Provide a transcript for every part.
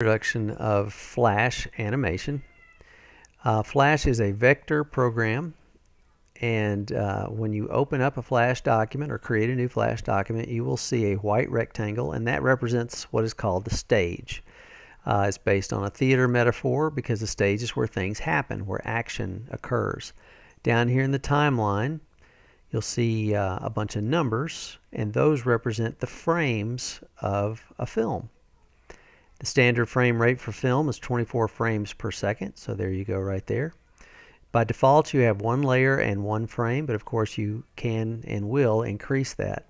Introduction of Flash animation. Flash is a vector program, and when you open up a Flash document or create a new Flash document, you will see a white rectangle, and that represents what is called the stage. It's based on a theater metaphor because the stage is where things happen, where action occurs. Down here in the timeline, you'll see a bunch of numbers, and those represent the frames of a film. The standard frame rate for film is 24 frames per second, so there you go right there. By default, you have one layer and one frame, but of course you can and will increase that.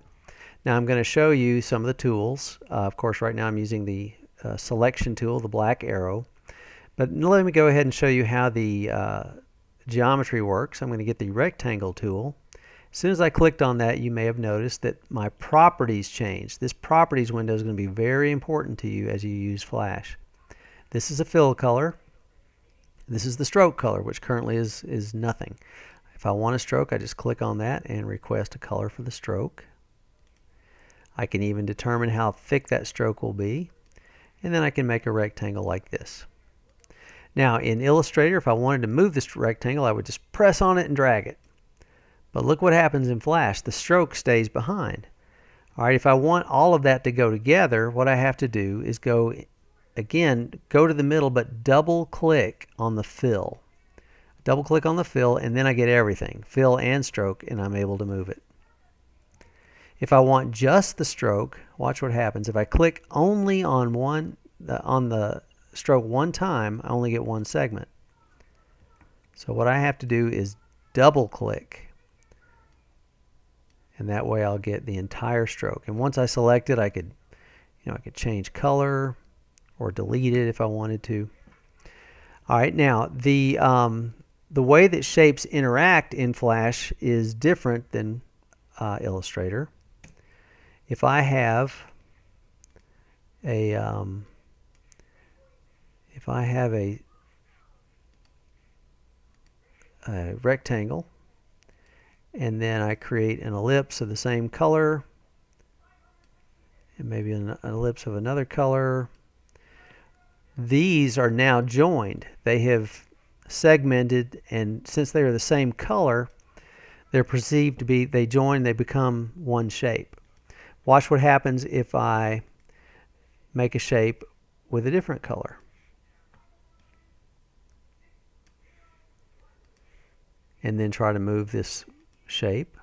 Now I'm going to show you some of the tools. Of course, right now I'm using the selection tool, the black arrow. But let me go ahead and show you how the geometry works. I'm going to get the rectangle tool. As soon as I clicked on that, you may have noticed that my properties changed. This properties window is going to be very important to you as you use Flash. This is a fill color. This is the stroke color, which currently is nothing. If I want a stroke, I just click on that and request a color for the stroke. I can even determine how thick that stroke will be, and then I can make a rectangle like this. Now in Illustrator, if I wanted to move this rectangle, I would just press on it and drag it. But look what happens in Flash. The stroke stays behind. Alright, if I want all of that to go together, what I have to do is go to the middle, but double click on the fill. Double click on the fill, and then I get everything, fill and stroke, and I'm able to move it. If I want just the stroke, watch what happens. If I click only on the stroke one time, I only get one segment. So what I have to do is double click. And that way I'll get the entire stroke. And once I select it, I could change color or delete it if I wanted to. All right, now the way that shapes interact in Flash is different than Illustrator. If I have a rectangle, and then I create an ellipse of the same color, and maybe an ellipse of another color. These are now joined. They have segmented, and since they are the same color, they're perceived to be, they join, they become one shape. Watch what happens if I make a shape with a different color. And then try to move this shape.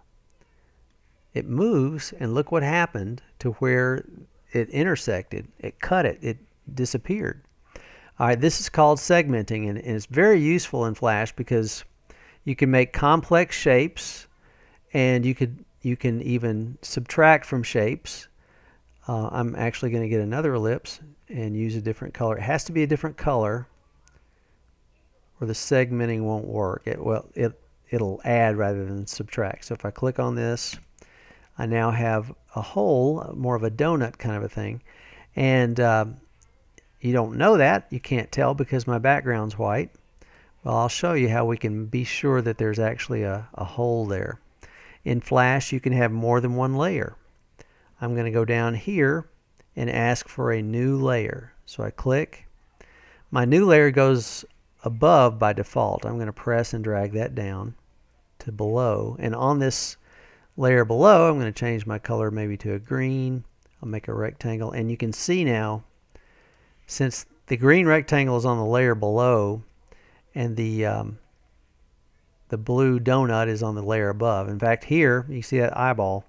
It moves, and look what happened to where it intersected. It cut it. It disappeared. All right, this is called segmenting, and it's very useful in Flash because you can make complex shapes, and you can even subtract from shapes. I'm actually going to get another ellipse and use a different color. It has to be a different color, or the segmenting won't work. It'll add rather than subtract. So if I click on this, I now have a hole, more of a donut kind of a thing. And you don't know that. You can't tell because my background's white. Well, I'll show you how we can be sure that there's actually a hole there. In Flash, you can have more than one layer. I'm going to go down here and ask for a new layer. So I click. My new layer goes above by default. I'm going to press and drag that down to below, and on this layer below I'm going to change my color maybe to a green. I'll make a rectangle, and you can see now, since the green rectangle is on the layer below and the blue donut is on the layer above. In fact, here you see that eyeball.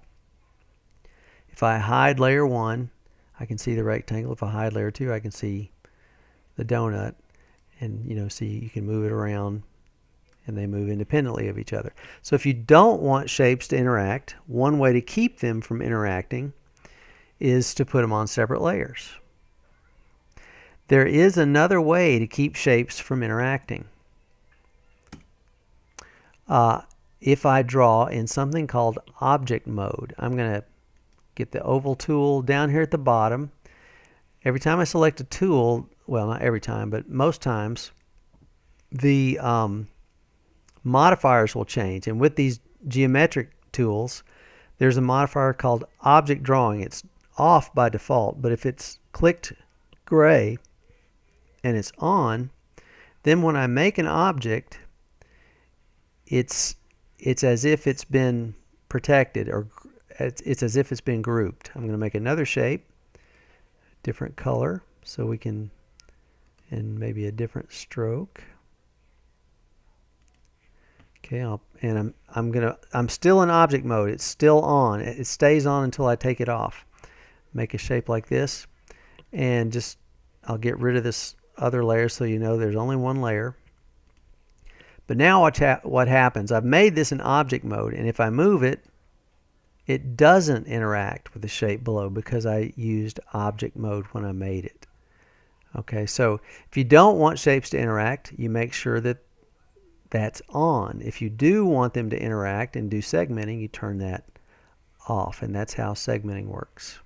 If I hide layer 1, I can see the rectangle. If I hide layer 2, I can see the donut. And see, you can move it around, and they move independently of each other. So if you don't want shapes to interact, one way to keep them from interacting is to put them on separate layers. There is another way to keep shapes from interacting. If I draw in something called object mode, I'm going to get the oval tool down here at the bottom. Every time I select a tool, well, not every time, but most times, the modifiers will change. And with these geometric tools, there's a modifier called object drawing. It's off by default, but if it's clicked gray, and it's on, then when I make an object, it's as if it's been protected, or it's as if it's been grouped. I'm going to make another shape, different color, so we can, and maybe a different stroke. Okay, I'm still in object mode. It's still on. It stays on until I take it off. Make a shape like this, and just I'll get rid of this other layer so you know there's only one layer. But now what happens? I've made this in object mode, and if I move it, it doesn't interact with the shape below because I used object mode when I made it. Okay, so if you don't want shapes to interact, you make sure that that's on. If you do want them to interact and do segmenting, you turn that off, and that's how segmenting works.